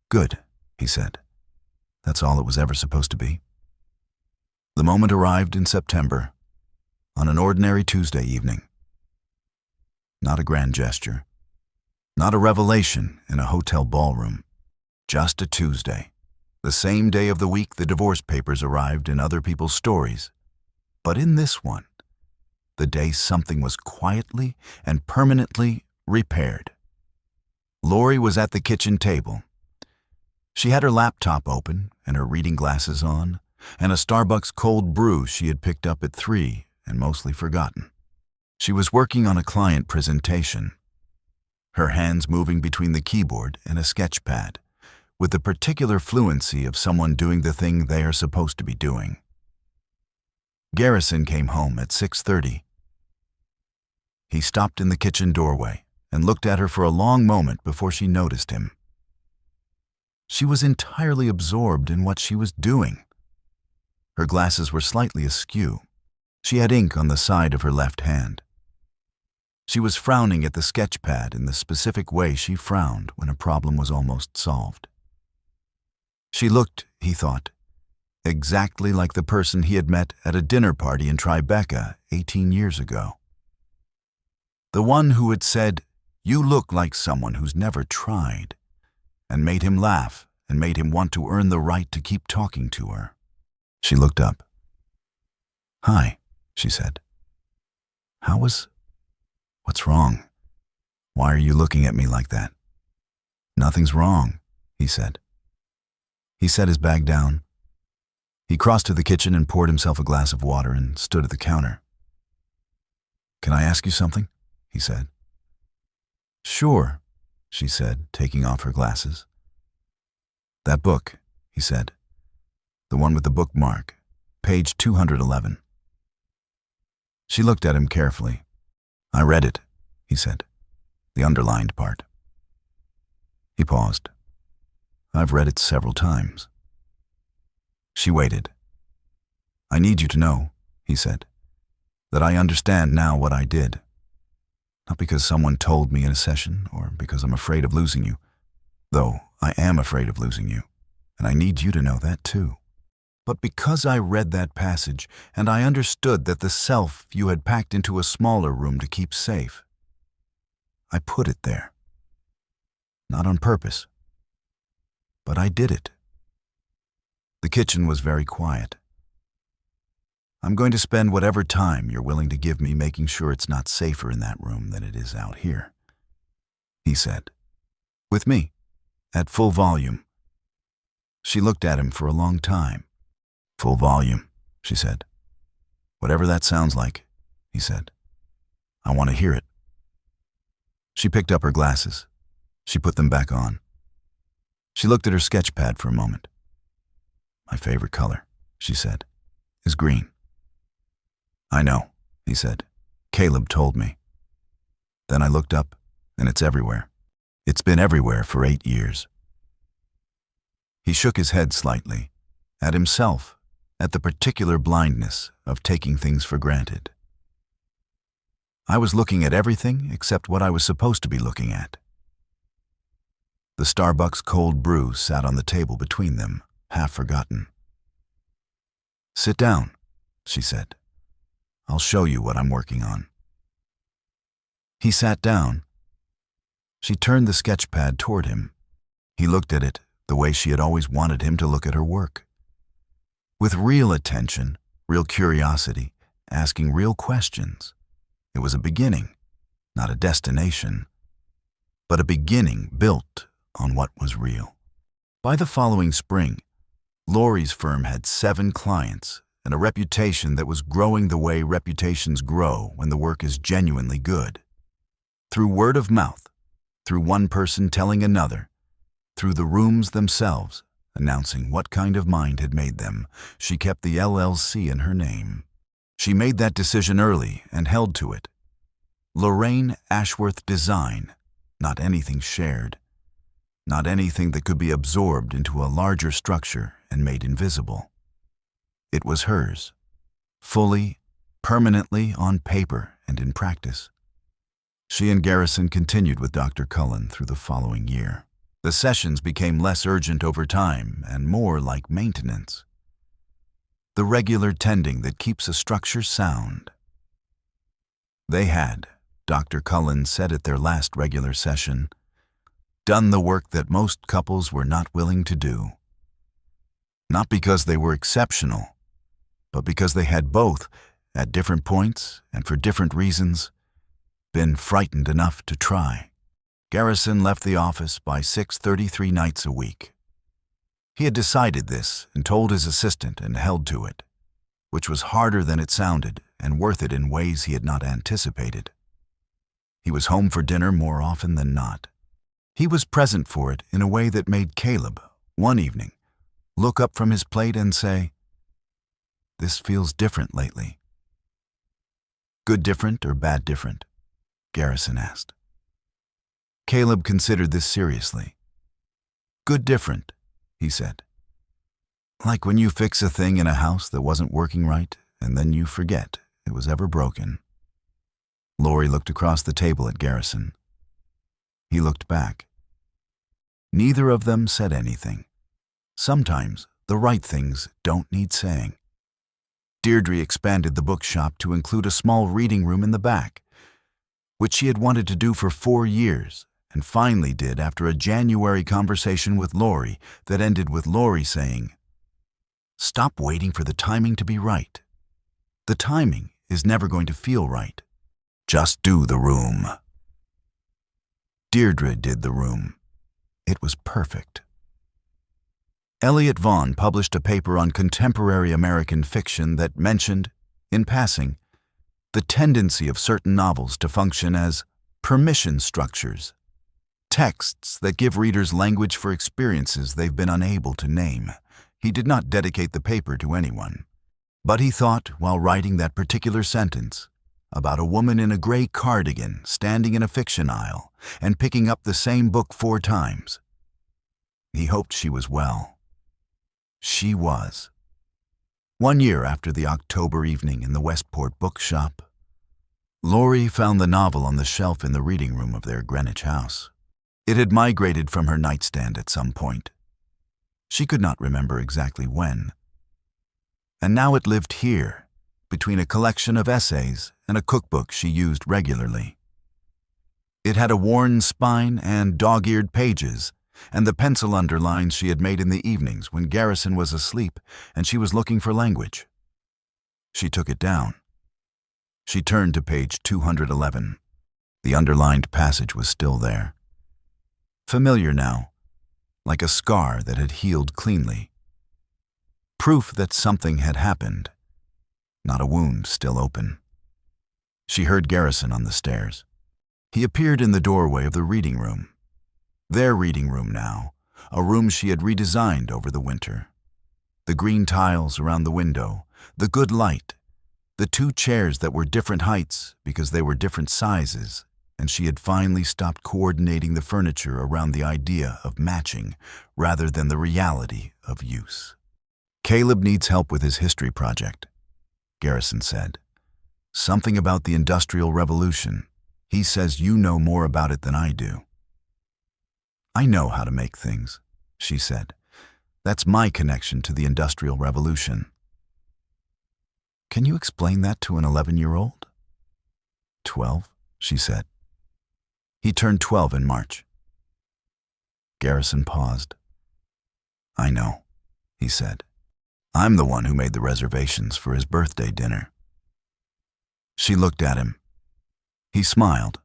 Good, he said. That's all it was ever supposed to be. The moment arrived in September, on an ordinary Tuesday evening. Not a grand gesture, not a revelation in a hotel ballroom, just a Tuesday. The same day of the week the divorce papers arrived in other people's stories. But in this one, the day something was quietly and permanently repaired. Lori was at the kitchen table. She had her laptop open and her reading glasses on, and a Starbucks cold brew she had picked up at 3 and mostly forgotten. She was working on a client presentation, her hands moving between the keyboard and a sketch pad, with the particular fluency of someone doing the thing they are supposed to be doing. Garrison came home at 6:30. He stopped in the kitchen doorway and looked at her for a long moment before she noticed him. She was entirely absorbed in what she was doing. Her glasses were slightly askew. She had ink on the side of her left hand. She was frowning at the sketch pad in the specific way she frowned when a problem was almost solved. She looked, he thought, exactly like the person he had met at a dinner party in Tribeca 18 years ago. The one who had said, You look like someone who's never tried," and made him laugh and made him want to earn the right to keep talking to her. She looked up. "Hi," she said. What's wrong? Why are you looking at me like that?" "Nothing's wrong," he said. He set his bag down. He crossed to the kitchen and poured himself a glass of water and stood at the counter. "Can I ask you something?" he said. "Sure," she said, taking off her glasses. "That book," he said. "The one with the bookmark, page 211. She looked at him carefully. "I read it," he said. "The underlined part." He paused. "I've read it several times." She waited. "I need you to know," he said, "that I understand now what I did. Not because someone told me in a session or because I'm afraid of losing you, though I am afraid of losing you, and I need you to know that too. But because I read that passage and I understood that the self you had packed into a smaller room to keep safe, I put it there. Not on purpose, but I did it." The kitchen was very quiet. "I'm going to spend whatever time you're willing to give me making sure it's not safer in that room than it is out here," he said. "With me, at full volume." She looked at him for a long time. "Full volume," she said. "Whatever that sounds like," he said. "I want to hear it." She picked up her glasses. She put them back on. She looked at her sketch pad for a moment. "My favorite color," she said, "is green." "I know," he said. "Caleb told me." Then I looked up, and it's everywhere. It's been everywhere for 8 years. He shook his head slightly, at himself, at the particular blindness of taking things for granted. "I was looking at everything except what I was supposed to be looking at." The Starbucks cold brew sat on the table between them, half forgotten. "Sit down," she said. "I'll show you what I'm working on." He sat down. She turned the sketch pad toward him. He looked at it the way she had always wanted him to look at her work. With real attention, real curiosity, asking real questions. It was a beginning, not a destination, but a beginning built on what was real. By the following spring, Lori's firm had 7 clients and a reputation that was growing the way reputations grow when the work is genuinely good. Through word of mouth, through one person telling another, through the rooms themselves, announcing what kind of mind had made them, she kept the LLC in her name. She made that decision early and held to it. Lorraine Ashworth Design, not anything shared, not anything that could be absorbed into a larger structure and made invisible. It was hers, fully, permanently on paper and in practice. She and Garrison continued with Dr. Cullen through the following year. The sessions became less urgent over time and more like maintenance. The regular tending that keeps a structure sound. They had, Dr. Cullen said at their last regular session, done the work that most couples were not willing to do. Not because they were exceptional, but because they had both, at different points and for different reasons, been frightened enough to try. Garrison left the office by 6:33 nights a week. He had decided this and told his assistant and held to it, which was harder than it sounded and worth it in ways he had not anticipated. He was home for dinner more often than not. He was present for it in a way that made Caleb, one evening, look up from his plate and say, "This feels different lately." "Good different or bad different?" Garrison asked. Caleb considered this seriously. "Good different," he said. "Like when you fix a thing in a house that wasn't working right and then you forget it was ever broken." Lori looked across the table at Garrison. He looked back. Neither of them said anything. Sometimes the right things don't need saying. Deirdre expanded the bookshop to include a small reading room in the back. which she had wanted to do for 4 years and finally did after a January conversation with Laurie that ended with Laurie saying, "Stop waiting for the timing to be right. The timing is never going to feel right. Just do The Room." Deirdre did The Room. It was perfect. Elliot Vaughn published a paper on contemporary American fiction that mentioned, in passing, the tendency of certain novels to function as permission structures, texts that give readers language for experiences they've been unable to name. He did not dedicate the paper to anyone, but he thought, while writing that particular sentence, about a woman in a gray cardigan standing in a fiction aisle and picking up the same book 4 times. He hoped she was well. She was. 1 year after the October evening in the Westport bookshop, Laurie found the novel on the shelf in the reading room of their Greenwich house. It had migrated from her nightstand at some point. She could not remember exactly when. And now it lived here, between a collection of essays and a cookbook she used regularly. It had a worn spine and dog-eared pages, and the pencil underlines she had made in the evenings when Garrison was asleep and she was looking for language. She took it down. She turned to page 211. The underlined passage was still there. Familiar now, like a scar that had healed cleanly. Proof that something had happened, not a wound still open. She heard Garrison on the stairs. He appeared in the doorway of the reading room. Their reading room now, a room she had redesigned over the winter. The green tiles around the window, the good light, the 2 chairs that were different heights because they were different sizes, and she had finally stopped coordinating the furniture around the idea of matching rather than the reality of use. "Caleb needs help with his history project," Garrison said. "Something about the Industrial Revolution. He says you know more about it than I do." "I know how to make things," she said. "That's my connection to the Industrial Revolution." "Can you explain that to an 11-year-old? 12, she said. "He turned 12 in March." Garrison paused. "I know," he said. "I'm the one who made the reservations for his birthday dinner." She looked at him. He smiled.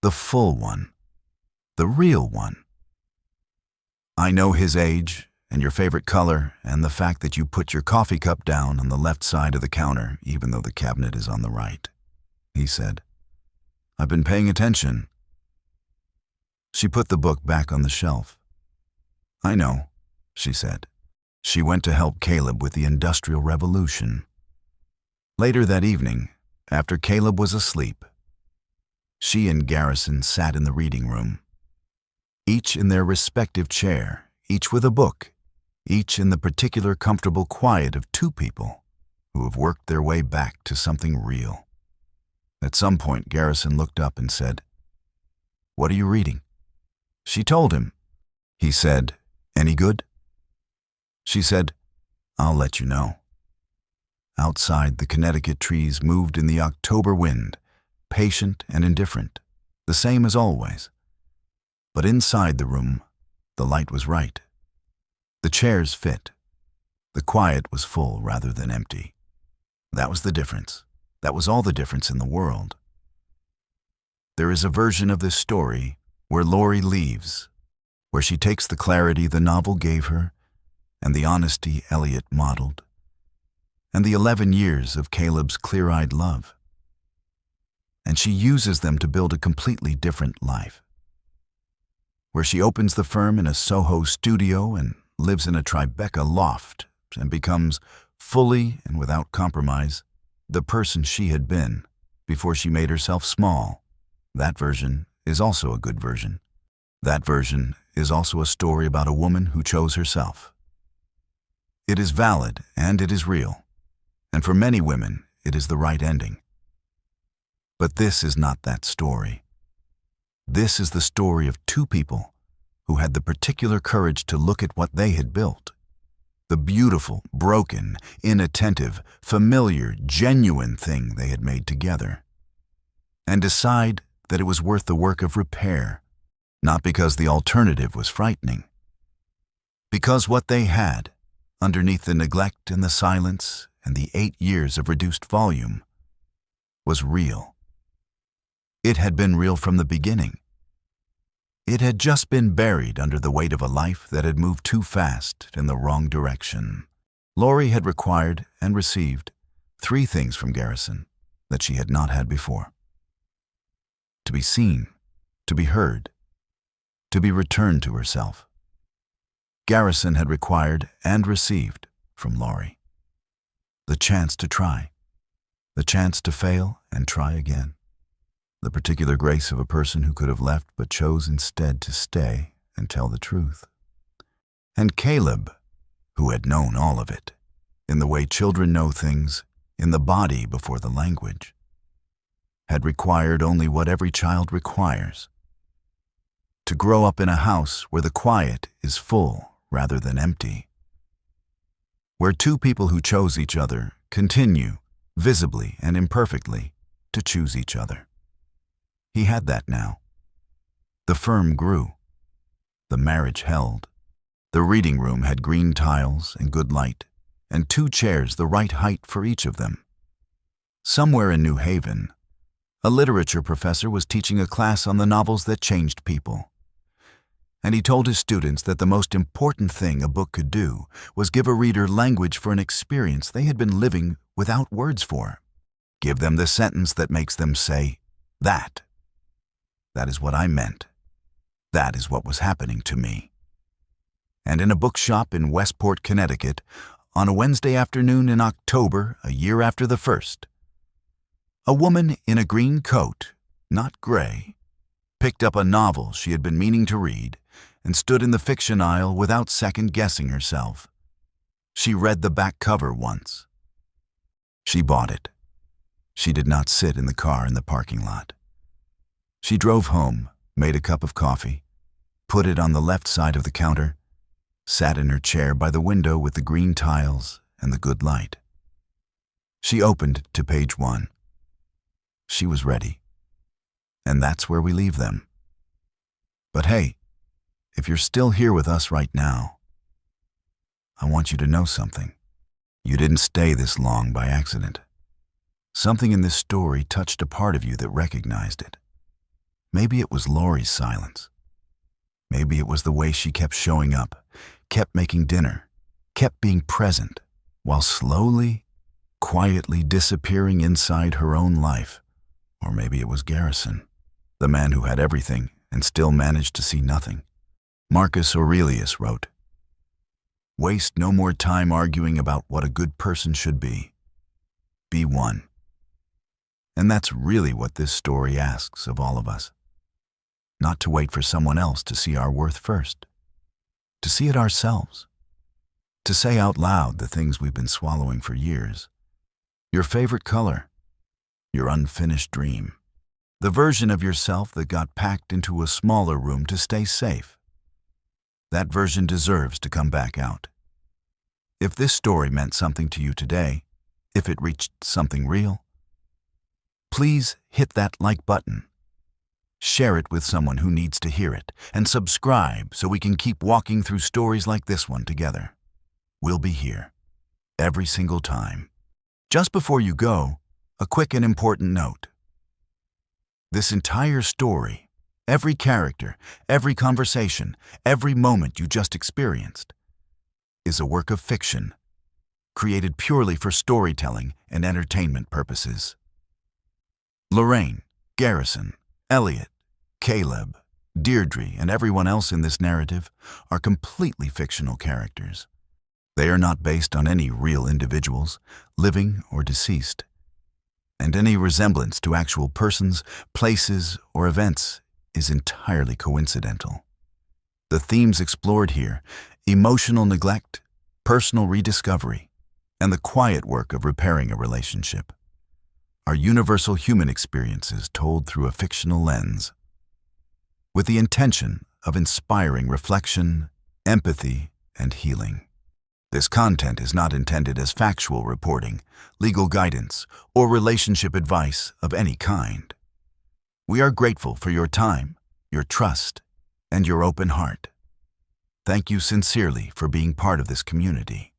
"The full one. The real one. I know his age and your favorite color and the fact that you put your coffee cup down on the left side of the counter even though the cabinet is on the right," he said. "I've been paying attention." She put the book back on the shelf. "I know," she said. She went to help Caleb with the Industrial Revolution. Later that evening, after Caleb was asleep, she and Garrison sat in the reading room, each in their respective chair, each with a book, each in the particular comfortable quiet of 2 people who have worked their way back to something real. At some point, Garrison looked up and said, "What are you reading?" She told him. He said, "Any good?" She said, "I'll let you know." Outside, the Connecticut trees moved in the October wind, patient and indifferent, the same as always. But inside the room, the light was right. The chairs fit. The quiet was full rather than empty. That was the difference. That was all the difference in the world. There is a version of this story where Laurie leaves, where she takes the clarity the novel gave her and the honesty Elliot modeled, and the 11 years of Caleb's clear-eyed love, and she uses them to build a completely different life, where she opens the firm in a Soho studio and lives in a Tribeca loft and becomes, fully and without compromise, the person she had been before she made herself small. That version is also a good version. That version is also a story about a woman who chose herself. It is valid and it is real, and for many women it is the right ending. But this is not that story. This is the story of 2 people who had the particular courage to look at what they had built. The beautiful, broken, inattentive, familiar, genuine thing they had made together. and decide that it was worth the work of repair, not because the alternative was frightening. Because what they had, underneath the neglect and the silence and the 8 years of reduced volume, was real. It had been real from the beginning. It had just been buried under the weight of a life that had moved too fast in the wrong direction. Laurie had required and received 3 things from Garrison that she had not had before: to be seen, to be heard, to be returned to herself. Garrison had required and received from Laurie the chance to try, the chance to fail and try again, the particular grace of a person who could have left but chose instead to stay and tell the truth. And Caleb, who had known all of it, in the way children know things, in the body before the language, had required only what every child requires: to grow up in a house where the quiet is full rather than empty, where 2 people who chose each other continue, visibly and imperfectly, to choose each other. He had that now. The firm grew. The marriage held. The reading room had green tiles and good light, and 2 chairs the right height for each of them. Somewhere in New Haven, a literature professor was teaching a class on the novels that changed people. And he told his students that the most important thing a book could do was give a reader language for an experience they had been living without words for. Give them the sentence that makes them say, "That. That is what I meant. That is what was happening to me." And in a bookshop in Westport, Connecticut, on a Wednesday afternoon in October, a year after the first, a woman in a green coat, not gray, picked up a novel she had been meaning to read and stood in the fiction aisle without second-guessing herself. She read the back cover once. She bought it. She did not sit in the car in the parking lot. She drove home, made a cup of coffee, put it on the left side of the counter, sat in her chair by the window with the green tiles and the good light. She opened to page 1. She was ready. And that's where we leave them. But hey, if you're still here with us right now, I want you to know something. You didn't stay this long by accident. Something in this story touched a part of you that recognized it. Maybe it was Laurie's silence. Maybe it was the way she kept showing up, kept making dinner, kept being present, while slowly, quietly disappearing inside her own life. Or maybe it was Garrison, the man who had everything and still managed to see nothing. Marcus Aurelius wrote, "Waste no more time arguing about what a good person should be. Be one." And that's really what this story asks of all of us. Not to wait for someone else to see our worth first. To see it ourselves. To say out loud the things we've been swallowing for years. Your favorite color. Your unfinished dream. The version of yourself that got packed into a smaller room to stay safe. That version deserves to come back out. If this story meant something to you today, if it reached something real, please hit that like button. Share it with someone who needs to hear it, and subscribe so we can keep walking through stories like this one together. We'll be here, every single time. Just before you go, a quick and important note. This entire story, every character, every conversation, every moment you just experienced, is a work of fiction, created purely for storytelling and entertainment purposes. Lorraine, Garrison, Elliot, Caleb, Deirdre, and everyone else in this narrative are completely fictional characters. They are not based on any real individuals, living or deceased. And any resemblance to actual persons, places, or events is entirely coincidental. The themes explored here, emotional neglect, personal rediscovery, and the quiet work of repairing a relationship, are universal human experiences told through a fictional lens, with the intention of inspiring reflection, empathy, and healing. This content is not intended as factual reporting, legal guidance, or relationship advice of any kind. We are grateful for your time, your trust, and your open heart. Thank you sincerely for being part of this community.